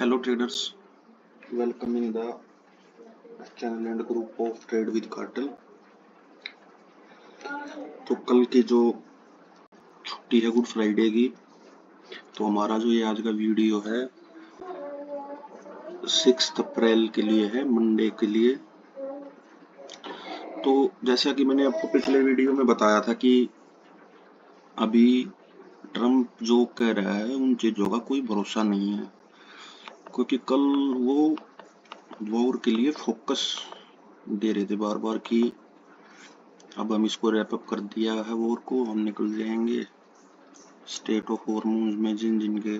Hello traders, welcome in the channel and group of Trade with Cartel। तो कल की जो छुट्टी है गुड फ्राइडे की, तो हमारा जो ये आज का वीडियो है 6 अप्रैल के लिए है, मंडे के लिए। तो जैसा कि मैंने आपको पिछले वीडियो में बताया था कि अभी ट्रम्प जो कह रहा है उन चीज़ों का कोई भरोसा नहीं है, क्योंकि कल वो वॉर के लिए फोकस दे रहे थे बार बार कि अब हम इसको रैप अप कर दिया है वॉर को, हम निकल जाएंगे। स्टेट ऑफ हॉर्मोन्स में जिन जिनके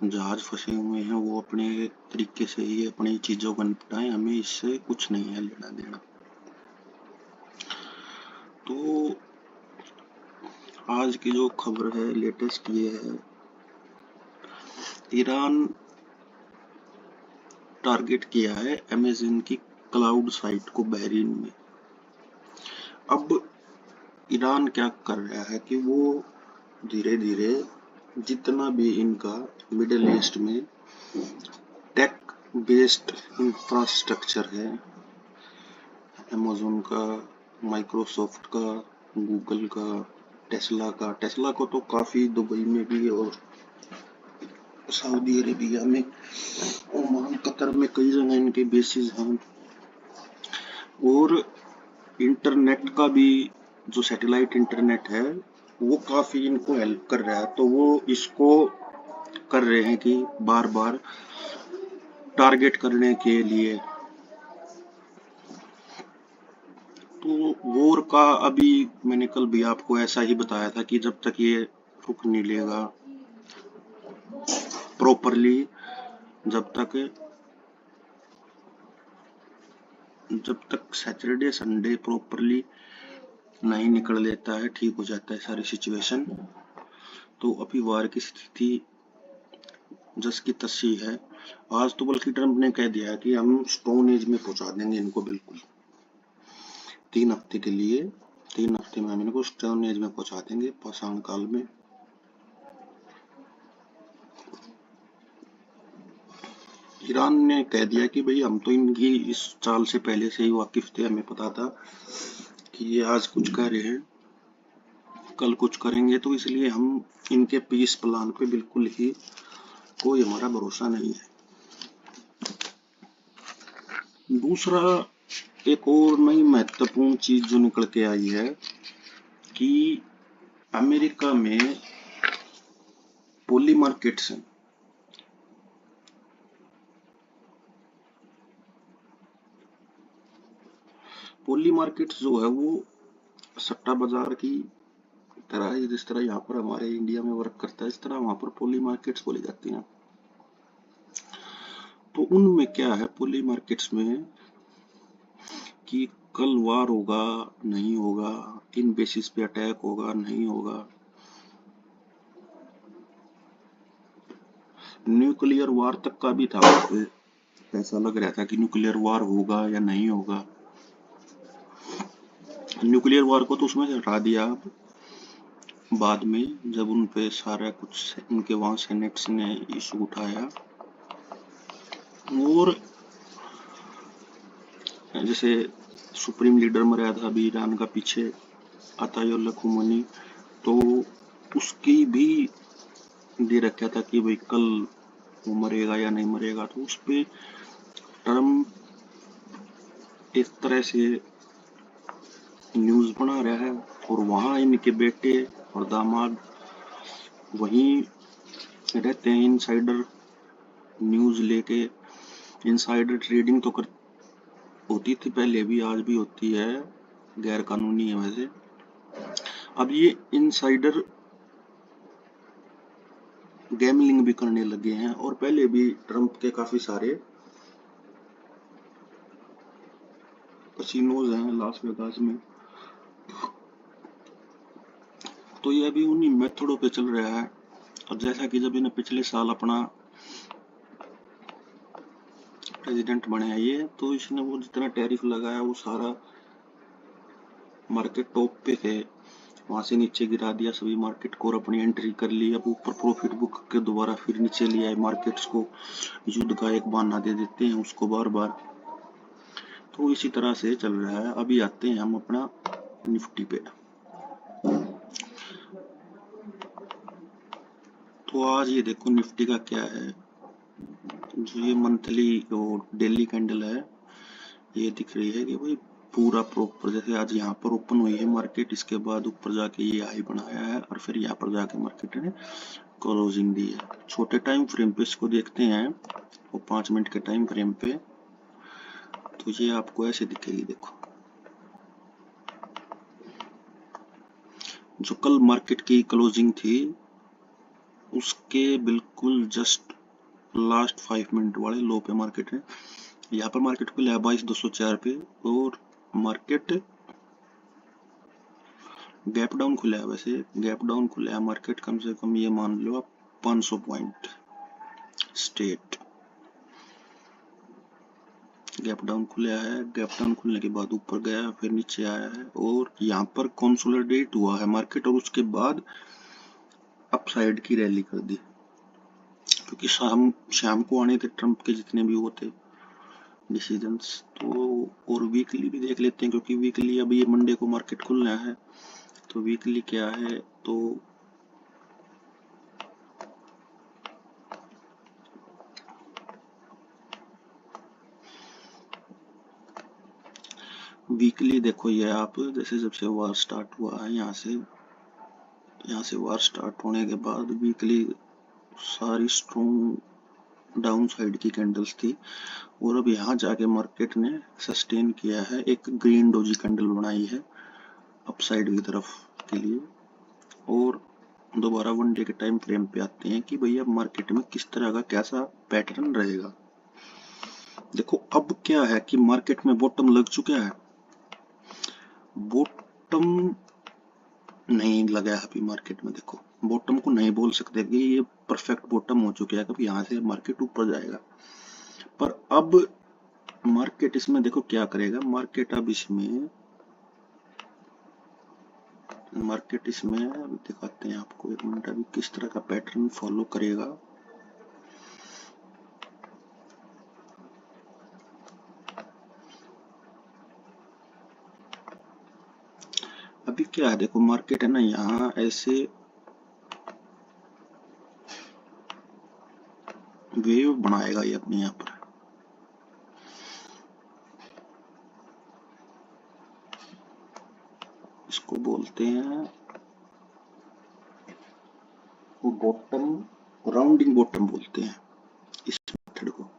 जहाज फंसे हुए हैं वो अपने तरीके से ही अपनी चीजों को निपटाएं, हमें इससे कुछ नहीं है लेना देना। तो आज की जो खबर है लेटेस्ट ये है, ईरान टारगेट किया है अमेज़न की क्लाउड साइट को बहरीन में। अब ईरान क्या कर रहा है कि वो धीरे धीरे जितना भी इनका मिडिल ईस्ट में टेक बेस्ड इंफ्रास्ट्रक्चर है, अमेज़न का, माइक्रोसॉफ्ट का, गूगल का, टेस्ला को तो काफ़ी दुबई में भी और सऊदी अरेबिया में, ओमान, कतर में कई जगह इनके बेसिस हैं। और इंटरनेट का भी जो सैटेलाइट इंटरनेट है वो काफ़ी इनको हेल्प कर रहा है। तो वो इसको कर रहे हैं कि बार बार टारगेट करने के लिए। तो वॉर का अभी मैंने कल भी आपको ऐसा ही बताया था कि जब तक ये रुक नहीं लेगा प्रॉपरली, जब तक सैटरडे संडे प्रॉपरली नहीं निकल लेता है, ठीक हो जाता है सारी सिचुएशन, तो अभी वार की स्थिति जस की तसी है। आज तो बल्कि ट्रम्प ने कह दिया कि हम स्टोन एज में पहुंचा देंगे इनको, बिल्कुल 3 हफ्ते के लिए, 3 हफ्ते में हम इनको स्टोन एज में पहुंचा देंगे, पाषाण काल में। ईरान ने कह दिया कि भाई हम तो इनकी इस चाल से पहले से ही वाकिफ थे, हमें पता था कि ये आज कुछ कह रहे हैं कल कुछ करेंगे, तो इसलिए हम इनके पीस प्लान पे बिल्कुल ही कोई हमारा भरोसा नहीं है। दूसरा एक और नई महत्वपूर्ण चीज जो निकल के आई है कि अमेरिका में पोली मार्केट्स हैं। पोली मार्केट्स जो है वो सट्टा बाजार की तरह है, जिस तरह यहाँ पर हमारे इंडिया में वर्क करता है, इस तरह वहां पर पोली मार्केट्स बोली जाती हैं। तो उनमें क्या है पोली मार्केट्स में कि कल वार होगा नहीं होगा, किन बेसिस पे अटैक होगा नहीं होगा। न्यूक्लियर वार तक का भी था वहां पे, ऐसा लग रहा था कि न्यूक्लियर वार होगा या नहीं होगा। न्यूक्लियर वार को तो उसमें से हटा दिया अब बाद में, जब उन पे सारा कुछ उनके वहां सेनेट्स ने इशू उठाया। और जैसे सुप्रीम लीडर मरा था अभी ईरान का पीछे, अतायुल्लाह खुमैनी, तो उसकी भी दे रखा था कि भाई कल वो मरेगा या नहीं मरेगा। तो उस पे ट्रम्प एक तरह से न्यूज बना रहा है, और वहां इनके बेटे और दामाद वहीं रहते हैं, इनसाइडर न्यूज लेके। इनसाइडर ट्रेडिंग तो होती थी पहले भी, आज भी होती है, गैर कानूनी है वैसे। अब ये इनसाइडर गैमलिंग भी करने लगे हैं, और पहले भी ट्रम्प के काफी सारे कसिनोज हैं लास वेगास में। तो ये अभी उन्हीं मेथडों पे चल रहा है। और जैसा कि जब इन्हें पिछले साल अपना प्रेसिडेंट बने हैं ये, तो इसने वो जितना टैरिफ लगाया वो सारा मार्केट टॉप पे थे, वहां से नीचे गिरा दिया सभी मार्केट को और अपनी एंट्री कर ली। अब ऊपर प्रॉफिट बुक के दोबारा फिर नीचे ले आए मार्केट्स को, युद्ध का एक बहाना दे देते हैं उसको बार बार। तो इसी तरह से चल रहा है। अभी आते हैं हम अपना निफ्टी पे। तो आज ये देखो निफ्टी का क्या है, जो ये मंथली और डेली कैंडल है, ये दिख रही है कि भाई पूरा प्रॉपर, जैसे आज यहाँ पर ओपन हुई है मार्केट, इसके बाद ऊपर जाके ये हाई बनाया है और फिर यहाँ पर जाके मार्केट ने क्लोजिंग दी है। छोटे टाइम फ्रेम पे इसको देखते हैं, वो 5 मिनट के टाइम फ्रेम पे, तो ये आपको ऐसे दिखेगी। देखो जो कल मार्केट की क्लोजिंग थी उसके बिल्कुल जस्ट लास्ट 5 मिनट वाले लो पे मार्केट है। यहाँ पर मार्केट खुला है 22,204 पे और मार्केट गैप डाउन खुला है। वैसे गैप डाउन खुला है मार्केट, कम से कम ये मान लो आप 500 पॉइंट स्टेट गैप डाउन खुला है। गैप डाउन खुलने के बाद ऊपर गया, फिर नीचे आया है और यहाँ पर कंसोलिडेट हुआ है मार्केट और उसके बाद अपसाइड की रैली कर दी, क्योंकि शाम को आने थे ट्रम्प के जितने भी वो थे डिसीजंस। तो और वीकली भी देख लेते हैं, क्योंकि वीकली अभी ये मंडे को मार्केट खुलना है। तो वीकली क्या है, तो वीकली देखो ये आप, जैसे जब से वार स्टार्ट हुआ है, यहाँ से वार स्टार्ट होने के बाद वीकली सारी स्ट्रॉन्ग डाउन साइड की कैंडल्स थी और अब यहाँ जाके मार्केट ने सस्टेन किया है, एक ग्रीन डोजी कैंडल बनाई है अपसाइड की तरफ के लिए। और दोबारा वन डे के टाइम फ्रेम पे आते हैं कि भैया मार्केट में किस तरह का कैसा पैटर्न रहेगा। देखो अब क्या है कि मार्केट में बॉटम लग चुका है, बॉटम नहीं लगा है अभी मार्केट में। देखो बॉटम को नहीं बोल सकते कि ये परफेक्ट बॉटम हो चुका है, कभी यहाँ से मार्केट ऊपर जाएगा। पर अब मार्केट इसमें देखो क्या करेगा, मार्केट इसमें अभी दिखाते हैं आपको, एक मिनट, अभी किस तरह का पैटर्न फॉलो करेगा। अभी क्या है, देखो मार्केट है ना, यहाँ ऐसे वेव बनाएगा ये अपने यहाँ पर। इसको बोलते हैं वो बॉटम, राउंडिंग बॉटम बोलते हैं इस मेथड को।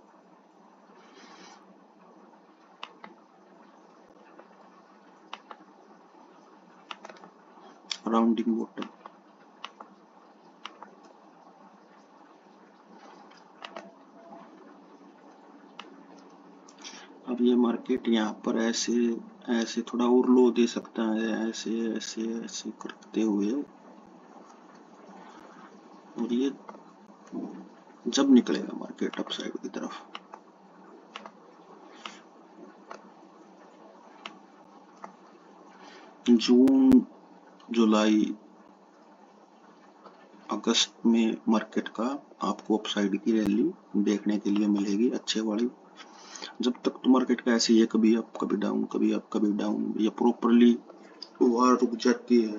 Rounding bottom. अब ये मार्केट यहाँ पर ऐसे ऐसे थोड़ा और लो दे सकता है, ऐसे ऐसे ऐसे करते हुए, और ये जब निकलेगा मार्केट अप साइड की तरफ, जून जुलाई अगस्त में मार्केट का आपको अपसाइड की रैली देखने के लिए मिलेगी अच्छे वाली। जब तक तो मार्केट का ऐसे ही है, कभी अप कभी डाउन, कभी अप कभी डाउन, या प्रॉपरली वहां रुक जाती है,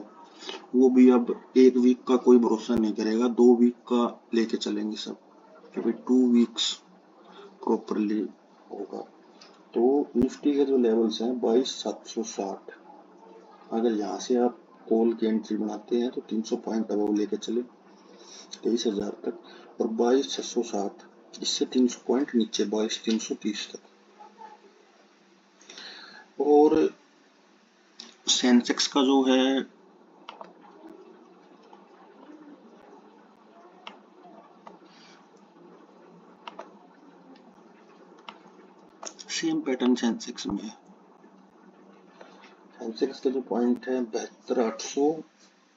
वो भी अब एक वीक का कोई भरोसा नहीं करेगा, 2 वीक का लेके चलेंगे सब, कभी 2 वीक्स प्रॉपरली होगा। तो निफ्टी के जो लेवल्स हैं 22,760, अगर यहाँ से आप कॉल की एंट्री बनाते हैं तो 300 पॉइंट अब लेके चले 23,000 तक, और 22,660 इससे 300 पॉइंट नीचे 22,330 तक। और सेंसेक्स का जो है सेम पैटर्न सेंसेक्स में है। सेंसेक्स का जो पॉइंट है 72,800,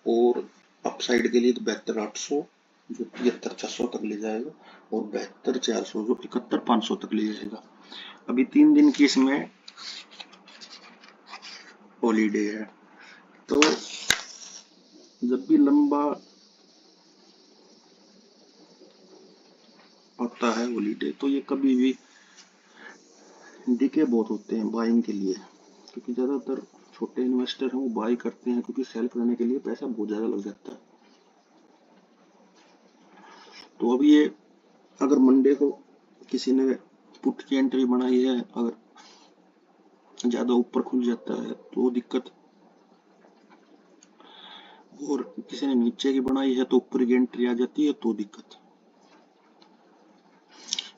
और अपसाइड के लिए तो 72,800 जो 73,600 तक ले जाएगा, और 72,400 जो 71,500 तक ले जाएगा। अभी 3 दिन की इसमें हॉलीडे है, तो जब भी लंबा आता है हॉलीडे तो ये कभी भी डिके बहुत होते हैं बाइंग के लिए, क्योंकि ज्यादातर छोटे इन्वेस्टर हैं वो बाई करते हैं क्योंकि सेल करने के लिए पैसा बहुत ज्यादा लग जाता है। तो अब ये अगर मंडे को किसी ने पुट की एंट्री बनाई है, अगर ज्यादा ऊपर खुल जाता है तो दिक्कत, और किसी ने नीचे की बनाई है तो ऊपर की एंट्री आ जाती है तो दिक्कत।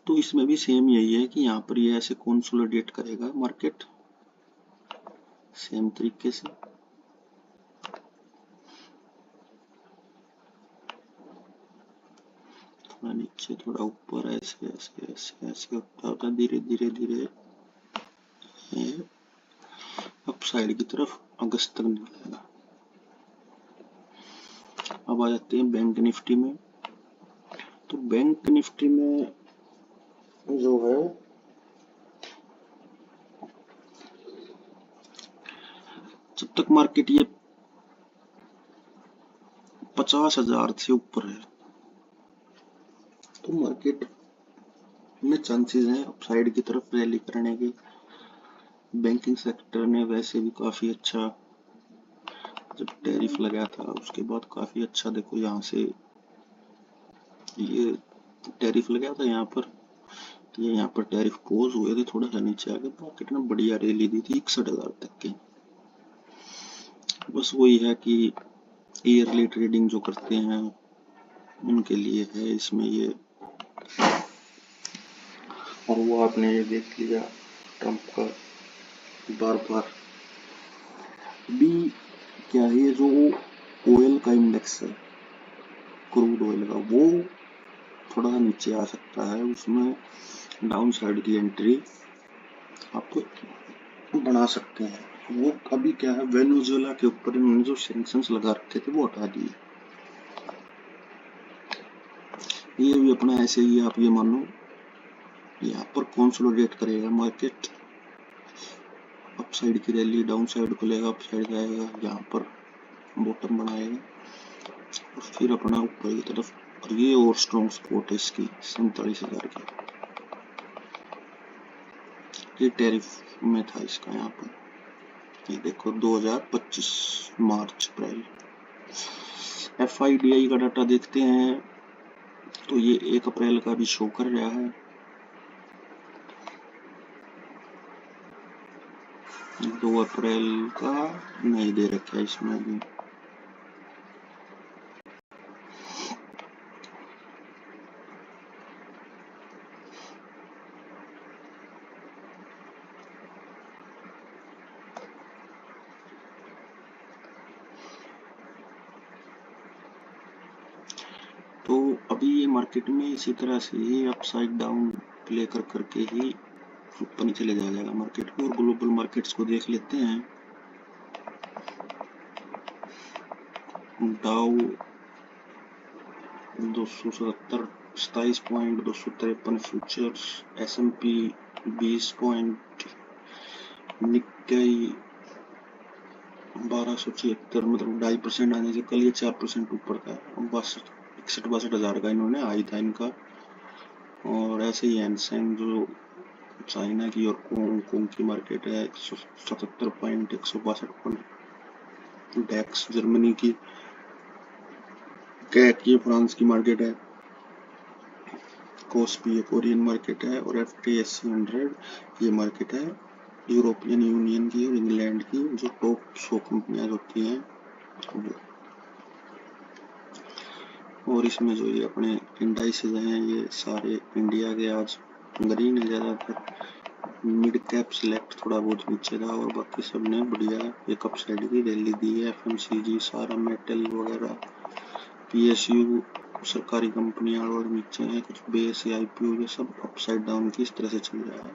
तो इसमें भी सेम यही है कि यहाँ पर ये ऐसे कंसोलिडेट करेगा मार्केट सेम तरीके से। थोड़ा नीचे थोड़ा ऊपर ऐसे ऐसे ऐसे ऐसे होता होता धीरे धीरे धीरे ये अप साइड की तरफ अगस्त तक निकलेगा। अब आ जाते हैं बैंक निफ्टी में। तो बैंक निफ्टी में जो है जब तक मार्केट ये 50,000 से ऊपर है तो मार्केट में चांसेस हैं अपसाइड की तरफ रैली करने के। बैंकिंग सेक्टर ने वैसे भी काफी अच्छा, जब टैरिफ लगा था उसके बाद काफी अच्छा, देखो यहाँ से ये टैरिफ लगा था यहाँ पर, ये यहाँ पर टैरिफ पोज हुए थे, थोड़ा सा नीचे आ गए, मार्केट ने बढ़िया रैली दी थी 61,000 तक की। बस वही है कि ईयरली ट्रेडिंग जो करते हैं उनके लिए है इसमें ये। और वो आपने ये देख लिया ट्रम्प का बार बार भी क्या है, जो ऑयल का इंडेक्स है क्रूड ऑयल का, वो थोड़ा नीचे आ सकता है, उसमें डाउन साइड की एंट्री आप बना सकते हैं। वो अभी क्या है, वेनेजुएला के ऊपर इन्होंने जो सैंक्शंस लगा रखे थे वो हटा दिए। ये भी अपना ऐसे ही आप ये मानो यहाँ पर कंसोलिडेट करेगा मार्केट, अप साइड की रैली डाउन साइड को लेगा, अप साइड जाएगा, यहाँ पर बॉटम बनाएगा और फिर अपना ऊपर की तरफ। और ये और स्ट्रॉन्ग स्पॉट है इसकी 47,000 की, ये टैरिफ में था इसका यहाँ पर। ये देखो 2025 मार्च अप्रैल। FIDI का डाटा देखते हैं तो ये 1 अप्रैल का भी शो कर रहा है, 2 अप्रैल का नहीं दे रखा है इसमें भी। तो अभी ये मार्केट में इसी तरह से ही अपसाइड डाउन प्ले कर करके ही ऊपर नीचे ले जाएगा मार्केट को। और ग्लोबल मार्केट्स को देख लेते हैं। डाउ 270 27 point 253 futures, S&P 20 point, Nikkei 1276, मतलब 2.5% आने से कल ये 4% ऊपर था। 61-62 हजार का इन्होंने हाई था इनका। और ऐसे ही हैंसेंग जो चाइना की और हांगकांग की मार्केट है 177 पॉइंट 162 पॉइंट। डेक्स जर्मनी की, कैक ये फ्रांस की मार्केट है, कोस्पी ये कोरियन मार्केट है, और FTSE 100 ये मार्केट है यूरोपियन यूनियन की और इंग्लैंड की, जो टॉप 100 कंपनियां होती हैं वो। और इसमें जो ये अपने इंडाइसेस हैं ये सारे इंडिया के आज ग्रीन है ज़्यादातर। मिड कैप सिलेक्ट थोड़ा बहुत नीचे था और बाकी सब ने बढ़िया एक अप साइड की रैली दी है। FMCG सारा मेटल वगैरह, PSU सरकारी कंपनियां और नीचे हैं, कुछ बेस या IPO ये सब अप साइड डाउन की इस तरह से चल रहा है।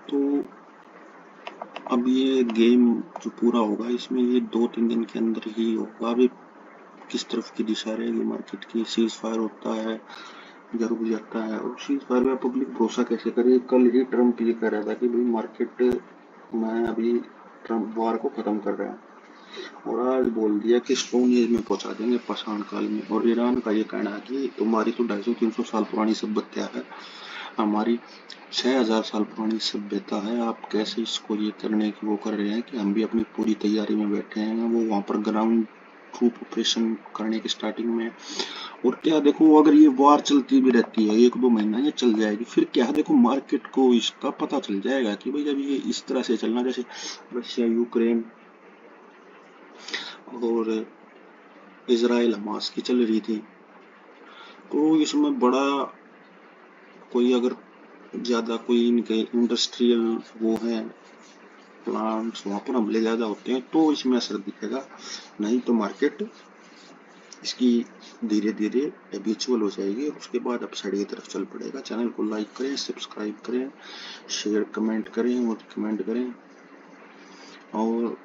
तो अब ये गेम जो पूरा होगा इसमें ये 2-3 दिन के अंदर ही होगा। अभी किस तरफ की दिशा रहेगी मार्केट की, सीज फायर होता है या रुक जाता है, और सीज फायर में पब्लिक भरोसा कैसे करे। कल ही ट्रम्प ये कह रहा था कि भाई मार्केट मैं अभी ट्रम्प वार को खत्म कर रहा हूँ और आज बोल दिया कि स्टोन एज में पहुंचा देंगे पाषाण काल में। और ईरान का ये कहना है कि तुम्हारी तो 250-300 साल पुरानी सभ्यता है, हमारी 6000 साल पुरानी सभ्यता है, आप कैसे इसको ये करने की वो कर रहे हैं कि हम भी अपनी पूरी तैयारी में बैठे हैं। वो वहां पर ग्राउंड ट्रूप ऑपरेशन करने की स्टार्टिंग में। और क्या देखो, अगर ये वार चलती भी रहती है 1-2 महीना ये चल जाएगी, फिर क्या देखो मार्केट को इसका पता चल जाएगा कि भाई जब ये इस तरह से चलना, जैसे रशिया यूक्रेन और इजराइल हमास की चल रही थी, तो इसमें बड़ा कोई अगर ज्यादा कोई इनके इंडस्ट्रियल वो है प्लांट्स, वहां पर हमले ज्यादा होते हैं तो इसमें असर दिखेगा, नहीं तो मार्केट इसकी धीरे धीरे हैबिचुअल हो जाएगी और उसके बाद अपसाइड की तरफ चल पड़ेगा। चैनल को लाइक करें, सब्सक्राइब करें, शेयर कमेंट करें और कमेंट करें। और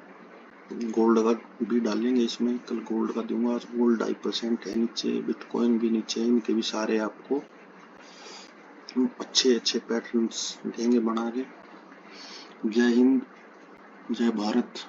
गोल्ड का भी डालेंगे इसमें, कल गोल्ड का दूंगा। गोल्ड 2.5% है नीचे, बिटकॉइन भी नीचे है, इनके भी सारे आपको अच्छे अच्छे पैटर्न्स देंगे बना के। जय हिंद, जय भारत।